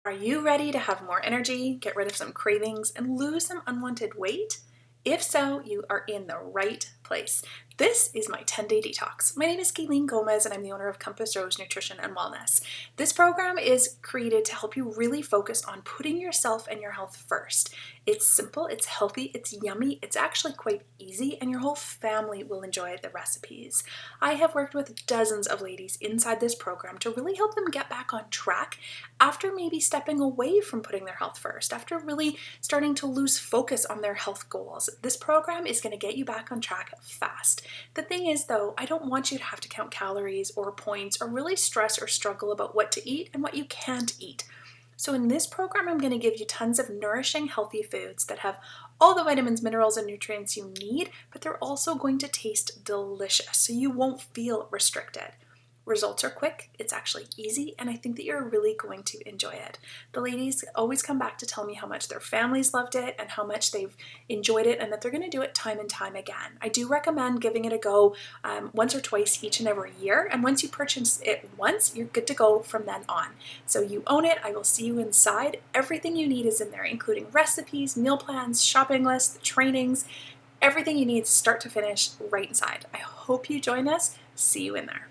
Are you ready to have more energy, get rid of some cravings, and lose some unwanted weight? If so, you are in the right place. This is my 10-day detox. My name is Kayleen Gomez, and I'm the owner of Compass Rose Nutrition and Wellness. This program is created to help you really focus on putting yourself and your health first. It's simple, it's healthy, it's yummy, it's actually quite easy, and your whole family will enjoy the recipes. I have worked with dozens of ladies inside this program to really help them get back on track after maybe stepping away from putting their health first, after really starting to lose focus on their health goals. This program is going to get you back on track fast. The thing is, though, I don't want you to have to count calories or points or really stress or struggle about what to eat and what you can't eat. So in this program, I'm going to give you tons of nourishing, healthy foods that have all the vitamins, minerals, and nutrients you need, but they're also going to taste delicious, so you won't feel restricted. Results are quick, it's actually easy, and I think that you're really going to enjoy it. The ladies always come back to tell me how much their families loved it and how much they've enjoyed it and that they're going to do it time and time again. I do recommend giving it a go once or twice each and every year, and once you purchase it once, you're good to go from then on. So you own it, I will see you inside. Everything you need is in there, including recipes, meal plans, shopping lists, trainings, everything you need start to finish right inside. I hope you join us. See you in there.